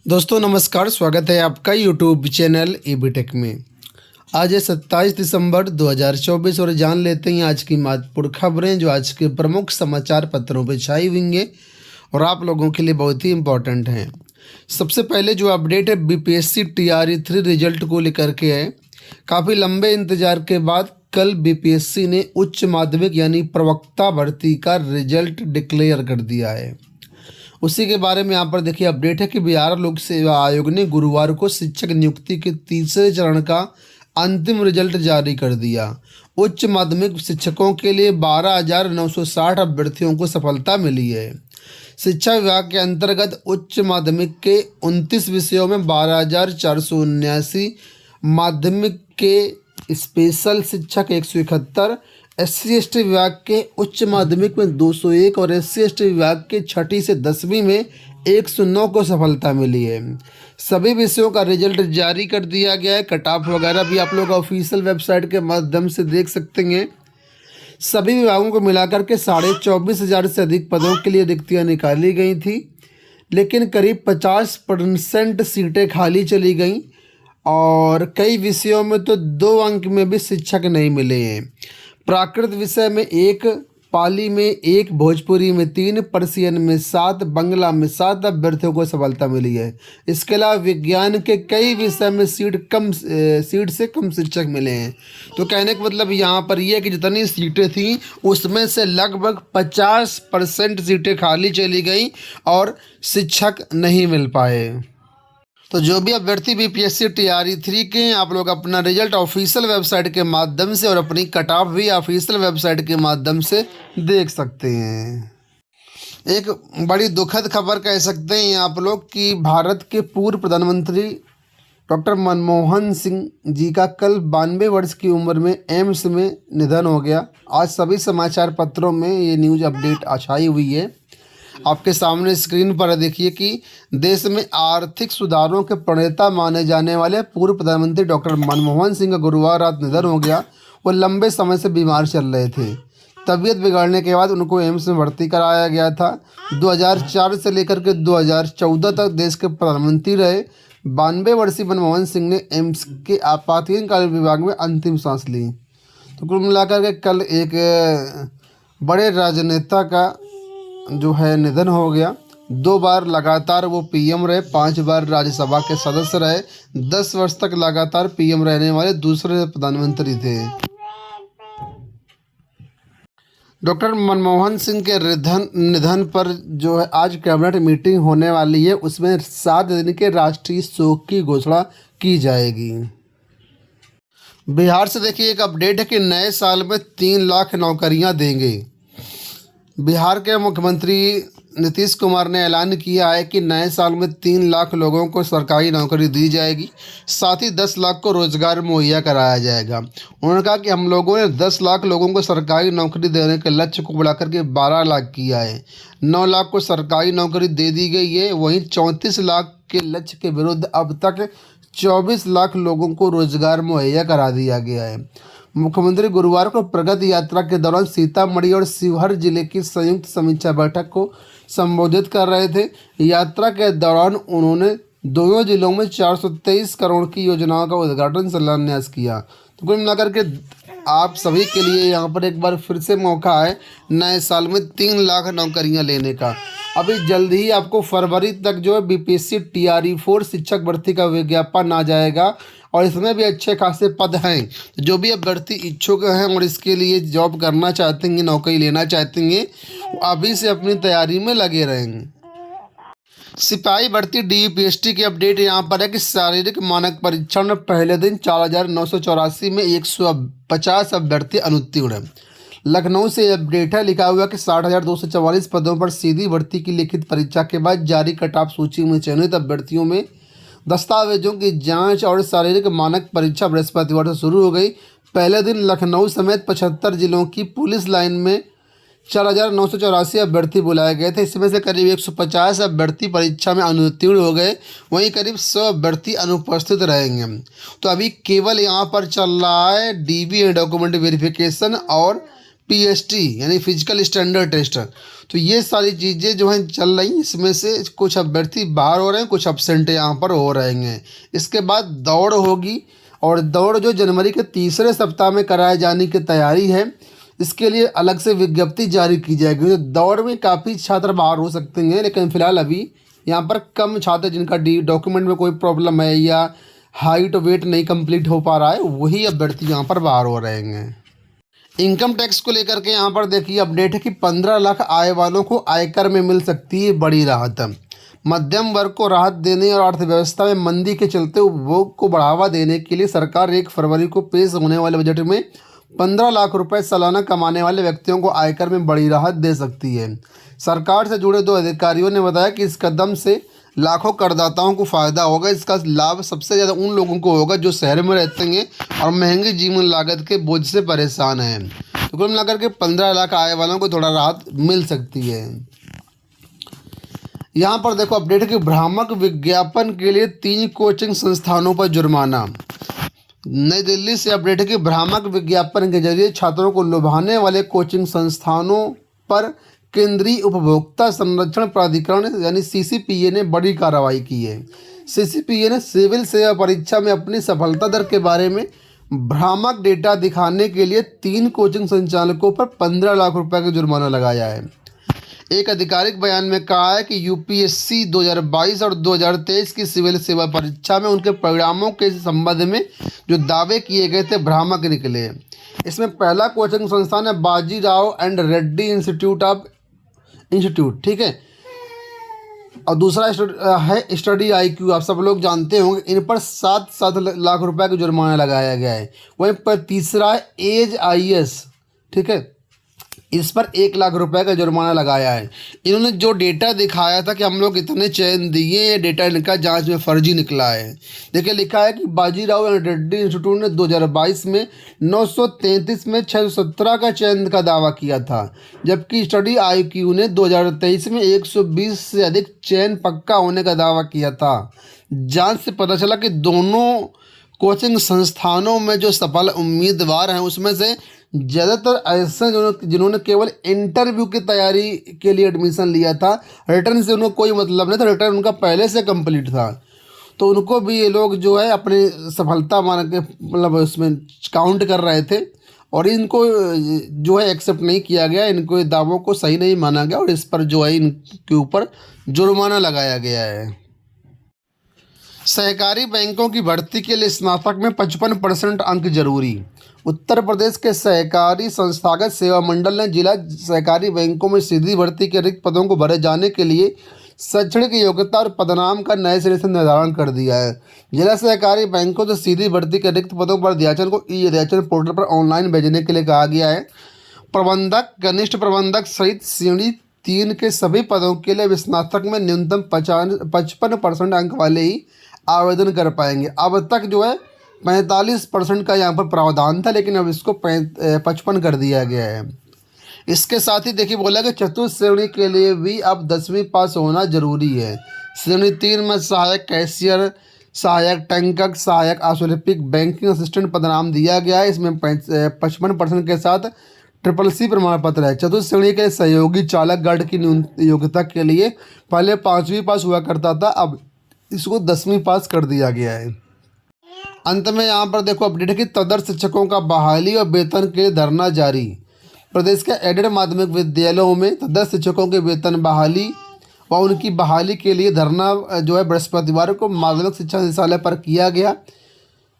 दोस्तों नमस्कार, स्वागत है आपका यूट्यूब चैनल ईबीटेक में। आज है 27 दिसंबर 2024 और जान लेते हैं आज की महत्वपूर्ण खबरें जो आज के प्रमुख समाचार पत्रों पर छाई हुई हैं और आप लोगों के लिए बहुत ही इम्पोर्टेंट हैं। सबसे पहले जो अपडेट है बीपीएससी टीआरई 3 रिजल्ट को लेकर के है। काफ़ी लंबे इंतजार के बाद कल बीपीएससी ने उच्च माध्यमिक यानी प्रवक्ता भर्ती का रिजल्ट डिक्लेयर कर दिया है। उसी के बारे में यहाँ पर देखिए अपडेट है कि बिहार लोक सेवा आयोग ने गुरुवार को शिक्षक नियुक्ति के तीसरे चरण का अंतिम रिजल्ट जारी कर दिया। उच्च माध्यमिक शिक्षकों के लिए 12,960 अभ्यर्थियों को सफलता मिली है। शिक्षा विभाग के अंतर्गत उच्च माध्यमिक के 29 विषयों में 12,479, माध्यमिक के स्पेशल शिक्षक 171, SC/ST विभाग के उच्च माध्यमिक में 201 और SC/ST विभाग के 6ठी से 10वीं में 109 को सफलता मिली है। सभी विषयों का रिजल्ट जारी कर दिया गया है। कट ऑफ वगैरह भी आप लोग ऑफिशियल वेबसाइट के माध्यम से देख सकते हैं। सभी विभागों को मिलाकर के 24,500 से अधिक पदों के लिए रिक्तियाँ निकाली गई थी, लेकिन करीब 50% सीटें खाली चली गईं और कई विषयों में तो 2 अंक में भी शिक्षक नहीं मिले हैं। प्राकृत विषय में 1, पाली में 1, भोजपुरी में 3, पर्शियन में 7, बंगला में 7 अभ्यर्थियों को सफलता मिली है। इसके अलावा विज्ञान के कई विषय में सीट से कम शिक्षक मिले हैं। तो कहने का मतलब यहाँ पर यह है कि जितनी सीटें थीं उसमें से लगभग 50% सीटें खाली चली गई और शिक्षक नहीं मिल पाए। तो जो भी अभ्यर्थी बीपीएससी टीआरई 3 के हैं, आप लोग अपना रिजल्ट ऑफिशियल वेबसाइट के माध्यम से और अपनी कट ऑफ भी ऑफिशियल वेबसाइट के माध्यम से देख सकते हैं। एक बड़ी दुखद खबर कह सकते हैं आप लोग कि भारत के पूर्व प्रधानमंत्री डॉक्टर मनमोहन सिंह जी का कल 92 वर्ष की उम्र में एम्स में निधन हो गया। आज सभी समाचार पत्रों में ये न्यूज़ अपडेट छाई हुई है। आपके सामने स्क्रीन पर देखिए कि देश में आर्थिक सुधारों के प्रणेता माने जाने वाले पूर्व प्रधानमंत्री डॉक्टर मनमोहन सिंह का गुरुवार रात निधन हो गया। वो लंबे समय से बीमार चल रहे थे। तबीयत बिगड़ने के बाद उनको एम्स में भर्ती कराया गया था। 2004 से लेकर के 2014 तक देश के प्रधानमंत्री रहे। 92 वर्षीय मनमोहन सिंह ने एम्स के आपातकालीन विभाग में अंतिम सांस ली। तो कुल मिलाकर के कल एक बड़े राजनेता का जो है निधन हो गया। 2 बार लगातार वो पीएम रहे, 5 बार राज्यसभा के सदस्य रहे, 10 वर्ष तक लगातार पीएम रहने वाले दूसरे प्रधानमंत्री थे। डॉक्टर मनमोहन सिंह के निधन पर जो है आज कैबिनेट मीटिंग होने वाली है। उसमें 7 दिन के राष्ट्रीय शोक की घोषणा की जाएगी। बिहार से देखिए एक अपडेट है कि नए साल में 3 लाख नौकरियां देंगे। बिहार के मुख्यमंत्री नीतीश कुमार ने ऐलान किया है कि नए साल में 3 लाख लोगों को सरकारी नौकरी दी जाएगी। साथ ही 10 लाख को रोजगार मुहैया कराया जाएगा। उन्होंने कहा कि हम लोगों ने 10 लाख लोगों को सरकारी नौकरी देने के लक्ष्य को बढ़ाकर के 12 लाख किया है। 9 लाख को सरकारी नौकरी दे दी गई है। वहीं 34 लाख के लक्ष्य के विरुद्ध अब तक 24 लाख लोगों को रोजगार मुहैया करा दिया गया है। मुख्यमंत्री गुरुवार को प्रगति यात्रा के दौरान सीतामढ़ी और शिवहर जिले की संयुक्त समीक्षा बैठक को संबोधित कर रहे थे। यात्रा के दौरान उन्होंने दोनों जिलों में 423 करोड़ की योजनाओं का उद्घाटन शिलान्यास किया। तो कुल मिलाकर के आप सभी के लिए यहाँ पर एक बार फिर से मौका है नए साल में 3 लाख नौकरियाँ लेने का। अभी जल्द ही आपको फरवरी तक जो है बीपीएससी टीआरई 4 शिक्षक भर्ती का विज्ञापन आ जाएगा और इसमें भी अच्छे खासे पद हैं। जो भी अभ्यर्थी इच्छुक हैं और इसके लिए जॉब करना चाहते हैं, नौकरी लेना चाहते हैं, अभी से अपनी तैयारी में लगे रहेंगे। सिपाही भर्ती डीपीएसटी की अपडेट यहाँ पर है कि शारीरिक मानक परीक्षण में पहले दिन 4,984 में 150 अभ्यर्थी अनुत्तीर्ण हैं। लखनऊ से अपडेट है, लिखा हुआ कि 60,244 पदों पर सीधी भर्ती की लिखित परीक्षा के बाद जारी कट ऑफ सूची में चयनित अभ्यर्थियों में दस्तावेजों की जांच और शारीरिक मानक परीक्षा बृहस्पतिवार से शुरू हो गई। पहले दिन लखनऊ समेत 75 जिलों की पुलिस लाइन में 4,984 अभ्यर्थी बुलाए गए थे। इसमें से करीब 150 अभ्यर्थी परीक्षा में अनुत्तीर्ण हो गए। वहीं करीब 100 अभ्यर्थी अनुपस्थित रहेंगे। तो अभी केवल यहाँ पर चल रहा है डीबी डॉक्यूमेंट वेरिफिकेशन और PST यानी फिजिकल स्टैंडर्ड टेस्ट। तो ये सारी चीज़ें जो हैं चल रही, इसमें से कुछ अभ्यर्थी बाहर हो रहे हैं, कुछ अब्सेंट यहाँ पर हो रहे हैं। इसके बाद दौड़ होगी, और दौड़ जो जनवरी के तीसरे सप्ताह में कराए जाने की तैयारी है, इसके लिए अलग से विज्ञप्ति जारी की जाएगी। तो दौड़ में काफ़ी छात्र बाहर हो सकते हैं, लेकिन फ़िलहाल अभी यहाँ पर कम छात्र जिनका डॉक्यूमेंट में कोई प्रॉब्लम है या हाइट वेट नहीं कंप्लीट हो पा रहा है, वही अभ्यर्थी यहाँ पर बाहर हो रहे हैं। इनकम टैक्स को लेकर के यहाँ पर देखिए अपडेट है कि 15 लाख आय वालों को आयकर में मिल सकती है बड़ी राहत। मध्यम वर्ग को राहत देने और अर्थव्यवस्था में मंदी के चलते उपभोग को बढ़ावा देने के लिए सरकार 1 फरवरी को पेश होने वाले बजट में 15 लाख रुपए सालाना कमाने वाले व्यक्तियों को आयकर में बड़ी राहत दे सकती है। सरकार से जुड़े 2 अधिकारियों ने बताया कि इस कदम से लाखों करदाताओं को फ़ायदा होगा। इसका लाभ सबसे ज़्यादा उन लोगों को होगा जो शहर में रहते हैं और महंगी जीवन लागत के बोझ से परेशान हैं। तो कुल मिलाकर के 15 लाख आय वालों को थोड़ा राहत मिल सकती है। यहाँ पर देखो अपडेट है कि भ्रामक विज्ञापन के लिए 3 कोचिंग संस्थानों पर जुर्माना। नई दिल्ली से अपडेट है कि भ्रामक विज्ञापन के जरिए छात्रों को लुभाने वाले कोचिंग संस्थानों पर केंद्रीय उपभोक्ता संरक्षण प्राधिकरण यानी CCPA ने बड़ी कार्रवाई की है। CCPA ने सिविल सेवा परीक्षा में अपनी सफलता दर के बारे में भ्रामक डेटा दिखाने के लिए 3 कोचिंग संचालकों पर 15 लाख रुपए का जुर्माना लगाया है। एक आधिकारिक बयान में कहा है कि UPSC 2022 और 2023 की सिविल सेवा परीक्षा में उनके परिणामों के संबंध में जो दावे किए गए थे भ्रामक निकले। इसमें पहला कोचिंग संस्थान है बाजीराव एंड रेड्डी इंस्टीट्यूट, ठीक है, और दूसरा है स्टडी IQ। आप सब लोग जानते होंगे, इन पर 7 लाख रुपए का जुर्माना लगाया गया है। वहीं पर तीसरा है एज IS, ठीक है, इस पर 1 लाख रुपए का जुर्माना लगाया है। इन्होंने जो डेटा दिखाया था कि हम लोग इतने चयन दिए, ये डेटा इनका जांच में फर्जी निकला है। देखिए लिखा है कि बाजीराव एंड रेड्डी इंस्टीट्यूट ने 2022 में 933 में 617 का चयन का दावा किया था, जबकि स्टडी IQ ने 2023 में 120 से अधिक चयन पक्का होने का दावा किया था। जांच से पता चला कि दोनों कोचिंग संस्थानों में जो सफल उम्मीदवार हैं उसमें से ज़्यादातर ऐसे जिन्होंने केवल इंटरव्यू की तैयारी के लिए एडमिशन लिया था, रिटर्न से उनको कोई मतलब नहीं था, रिटर्न उनका पहले से कंप्लीट था। तो उनको भी ये लोग जो है अपनी सफलता मान के मतलब उसमें काउंट कर रहे थे, और इनको जो है एक्सेप्ट नहीं किया गया, इनको दावों को सही नहीं माना गया और इस पर जो है इनके ऊपर जुर्माना लगाया गया है। सहकारी बैंकों की भर्ती के लिए स्नातक में 55% अंक जरूरी। उत्तर प्रदेश के सहकारी संस्थागत सेवा मंडल ने जिला सहकारी बैंकों में सीधी भर्ती के रिक्त पदों को भरे जाने के लिए शैक्षणिक योग्यता और पदनाम का नए सिरे से निर्धारण कर दिया है। जिला सहकारी बैंकों से सीधी भर्ती के रिक्त पदों पर अध्याचन को ई-अध्याचन पोर्टल पर ऑनलाइन भेजने के लिए कहा गया है। प्रबंधक, कनिष्ठ प्रबंधक सहित श्रेणी 3 के सभी पदों के लिए स्नातक में न्यूनतम 55% अंक वाले ही आवेदन कर पाएंगे। अब तक जो है 45% का यहाँ पर प्रावधान था, लेकिन अब इसको 55 कर दिया गया है। इसके साथ ही देखिए बोला कि चतुर्थ श्रेणी के लिए भी अब 10वीं पास होना जरूरी है। श्रेणी 3 में सहायक कैशियर, सहायक टंकक, सहायक आशुलिपिक, बैंकिंग असिस्टेंट पदनाम दिया गया है। इसमें 55% के साथ CCC प्रमाण पत्र है। चतुर्थ श्रेणी के सहयोगी चालक गार्ड की योग्यता के लिए पहले 5वीं पास हुआ करता था, अब इसको 10वीं पास कर दिया गया है। अंत में यहाँ पर देखो अपडेट है कि तदर्थ शिक्षकों का बहाली और वेतन के लिए धरना जारी। प्रदेश के एडेड माध्यमिक विद्यालयों में तदर्थ शिक्षकों के वेतन बहाली व उनकी बहाली के लिए धरना जो है बृहस्पतिवार को माध्यमिक शिक्षा निदेशालय पर किया गया।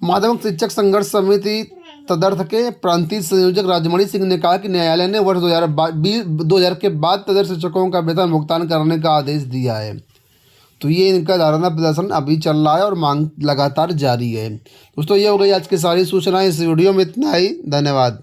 माध्यमिक शिक्षक संघर्ष समिति तदर्थ के प्रांतीय संयोजक राजमणि सिंह ने कहा कि न्यायालय ने वर्ष 2000 के बाद तदर्थ शिक्षकों का वेतन भुगतान करने का आदेश दिया है। तो ये इनका धरना प्रदर्शन अभी चल रहा है और मांग लगातार जारी है। दोस्तों ये हो गई आज की सारी सूचनाएं। इस वीडियो में इतना ही। धन्यवाद।